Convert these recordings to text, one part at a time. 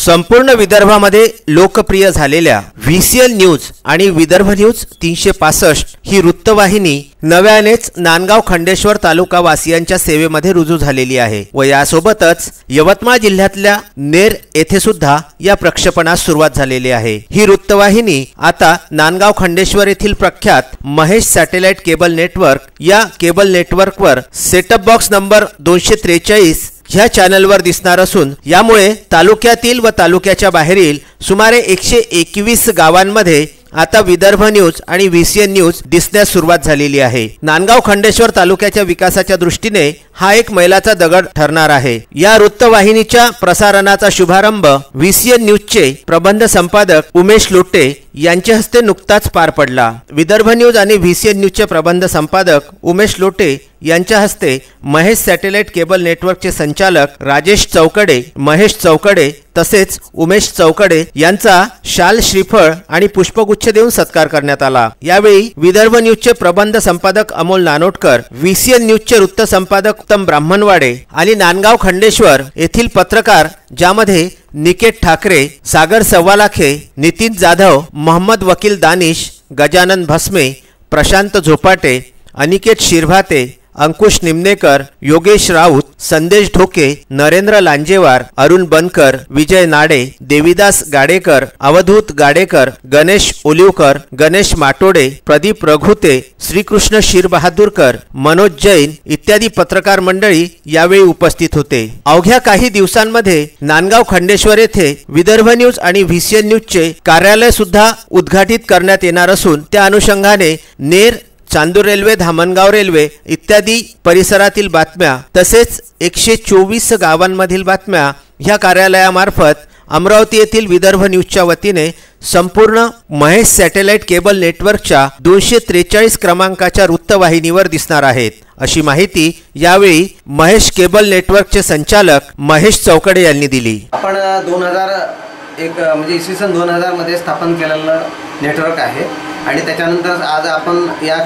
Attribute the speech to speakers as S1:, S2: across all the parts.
S1: संपूर्ण विदर्भामध्ये लोकप्रिय झालेल्या व्हीसीएल न्यूज आणि विदर्भ न्यूज 365 ही वृत्तवाहिनी नव्यानेच नांदगाव खंडेश्वर तालुका वासियांच्या सेवेमध्ये रुजू झालेली आहे व यासोबतच यवतमाळ जिल्ह्यातल्या नेर येथे सुद्धा या प्रक्षेपणास सुरुवात झालेली आहे। ही वृत्तवाहिनी आता नांदगाव खंडेश्वर येथील प्रख्यात महेश सॅटेलाइट केबल नेटवर्क या केबल नेटवर्कवर सेटअप बॉक्स नंबर 243 ह्या चॅनलवर दिसणार असून यामुळे तालुक्यातील व तालुक्याच्या बाहेरील सुमारे 121 गावांमध्ये आता विदर्भ न्यूज आणि व्हीसीएल न्यूज दिसण्यास सुरुवात झालेली आहे। नांदगाव खंडेश्वर तालुक्याच्या विकासाच्या दृष्टीने हा एक मैलाचा दगड ठरणार आहे। या वृत्तवाहिनीच्या प्रसारणाचा शुभारंभ व्हीसीएल न्यूजचे प्रबंध संपादक उमेश लोटे यांच्या हस्ते नुकताच पार पडला। विदर्भ न्यूज आणि व्हीसीएल न्यूजचे प्रबंध संपादक उमेश लोटे यांच्या हस्ते महेश सॅटेलाइट केबल नेटवर्कचे संचालक राजेश चौकडे, महेश चौकडे तसेच उमेश चौकडे यांचा शाल, श्रीफळ आणि पुष्पगुच्छ देऊन सत्कार करण्यात आला। यावेळी विदर्भ न्यूजचे प्रबंध संपादक अमोल नानोटकर, व्हीसीएल न्यूजचे वृत्त संपादक उत्तम ब्राह्मणवाडे आणि नांदगाव खंडेश्वर येथील पत्रकार ज्यामध्ये निकेत ठाकरे, सागर सव्वालाखे, नितीन जाधव, मोहम्मद वकील दानिश, गजानन भस्मे, प्रशांत झोपाटे, अनिकेत शिरभाते, अंकुश निमनेकर, योगेश राऊत, संदेश ढोके, नरेंद्र लांजेवार, अरुण बनकर, विजय नाडे, देविदास गाडेकर, अवधूत गाडेकर, गणेश ओलिवकर, गणेश माटोडे, प्रदीप रघुते, श्रीकृष्ण शिरबहादूरकर, मनोज जैन इत्यादी पत्रकार मंडळी यावेळी उपस्थित होते। अवघ्या काही दिवसांमध्ये नांदगाव खंडेश्वर येथे विदर्भ न्यूज आणि व्हीसीएल न्यूजचे कार्यालय सुद्धा उद्घाटित करण्यात येणार असून त्या अनुषंगाने नेर, चांदूर रेल्वे, धामणगाव रेल्वे इत्यादी परिसरातील बातम्या तसेच 124 गावांमधील बातम्या ह्या कार्यालयामार्फत अमरावती येथील विदर्भ न्यूजच्या वतीने संपूर्ण महेश सॅटेलाइट केबल नेटवर्कच्या 243 क्रमांकाच्या वृत्तवाहिनीवर दिसणार आहेत, अशी माहिती यावेळी महेश केबल नेटवर्कचे संचालक महेश चौकडे यांनी दिली।
S2: आपण 2001 म्हणजे इसवी सन 2000 मध्ये स्थापन केलेलं नेटवर्क आहे आणि त्याच्यानंतर आज आपण या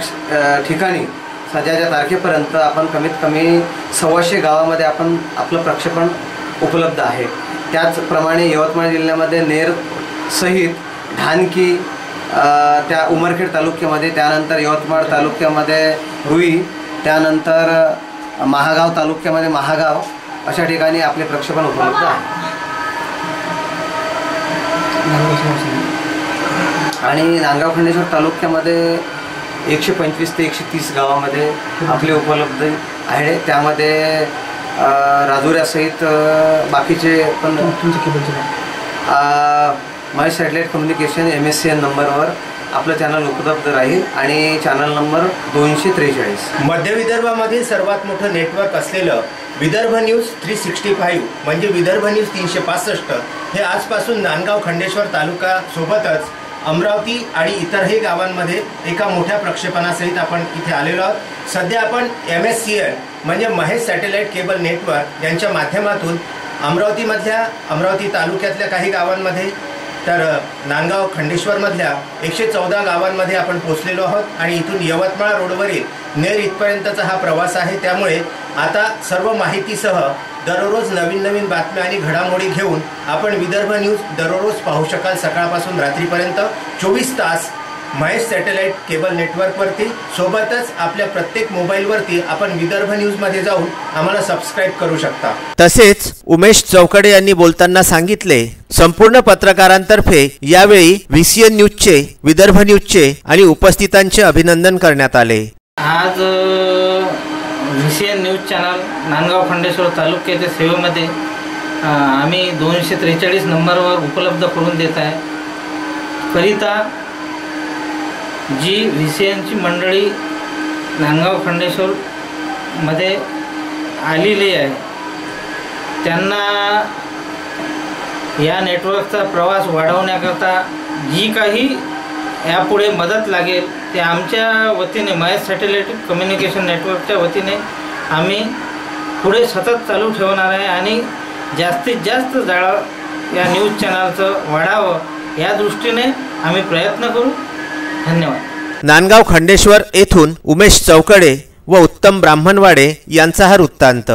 S2: ठिकाणी सध्याच्या तारखेपर्यंत आपण कमीत कमी 125 गावामध्ये आपण आपलं प्रक्षेपण उपलब्ध आहे। त्याचप्रमाणे यवतमाळ जिल्ह्यामध्ये नेर सहित ढानकी, त्या उमरखेड तालुक्यामध्ये, त्यानंतर यवतमाळ तालुक्यामध्ये रुई, त्यानंतर महागाव तालुक्यामध्ये महागाव अशा ठिकाणी आपले प्रक्षेपण उपलब्ध आहे। आणि नांदगाव खंडेश्वर तालुक्यामध्ये 125 ते 130 गावामध्ये आपले उपलब्ध आहे। त्यामध्ये राजुऱ्यासहित बाकीचे पण महेश सॅटेलाइट कम्युनिकेशन MSCN नंबरवर आपलं चॅनल उपलब्ध राहील आणि चॅनल नंबर 243।
S1: मध्य विदर्भामधील सर्वात मोठं नेटवर्क असलेलं विदर्भ न्यूज 365 म्हणजे विदर्भ न्यूज 365 हे आजपासून नांदगाव खंडेश्वर तालुका सोबतच अमरावती आणि इतरही गावांमध्ये एका मोठ्या प्रक्षेपणासहित आपण इथे आलेलो आहोत। सध्या आपण MSCN म्हणजे महेश सॅटेलाइट केबल नेटवर्क यांच्या माध्यमातून अमरावती तालुक्यातल्या काही गावांमध्ये तर नांदगाव खंडेश्वरमधल्या 114 गावांमध्ये आपण पोहोचलेलो आहोत आणि इथून यवतमाळ रोडवरील नेर इथपर्यंतचा हा प्रवास आहे। त्यामुळे आता सर्व माहितीसह दररोज नवीन बातम्या आणि घडामोडी घेऊन आपण विदर्भ न्यूज दररोज पाहू शकाल। सकाळपासून रात्रीपर्यंत 24 तास महेश सॅटेलाइट केबल नेटवर्कवरती, सोबतच आपल्या प्रत्येक मोबाईलवरती आपण विदर्भ न्यूजमध्ये जाऊन आम्हाला सबस्क्राईब करू शकता। तसेच उमेश चौकडे यांनी बोलताना सांगितले, संपूर्ण पत्रकारांतर्फे यावेळी व्हीसीएल न्यूजचे, विदर्भ न्यूजचे आणि उपस्थितांचे अभिनंदन करण्यात आले।
S3: आज व्हीसीएल न्यूज चॅनल नांदगाव खंडेश्वर तालुक्याच्या सेवेमध्ये आम्ही 243 नंबरवर उपलब्ध करून देत आहे। करिता जी व्हीसीएलची मंडळी नांदगाव खंडेश्वरमध्ये आलेली आहे त्यांना या नेटवर्कचा प्रवास वाढवण्याकरता जी काही यापुढे मदत लागेल ते आमच्या वतीने महेश सॅटेलाइट कम्युनिकेशन नेटवर्कच्या वतीने आम्ही पुढे सतत चालू ठेवणार आहे आणि जास्तीत जास्त जाळं या न्यूज चॅनलचं वाढावं या दृष्टीने आम्ही प्रयत्न करू। धन्यवाद।
S1: नांदगाव खंडेश्वर येथून उमेश चौकडे व उत्तम ब्राह्मणवाडे यांचा हा वृत्तांत।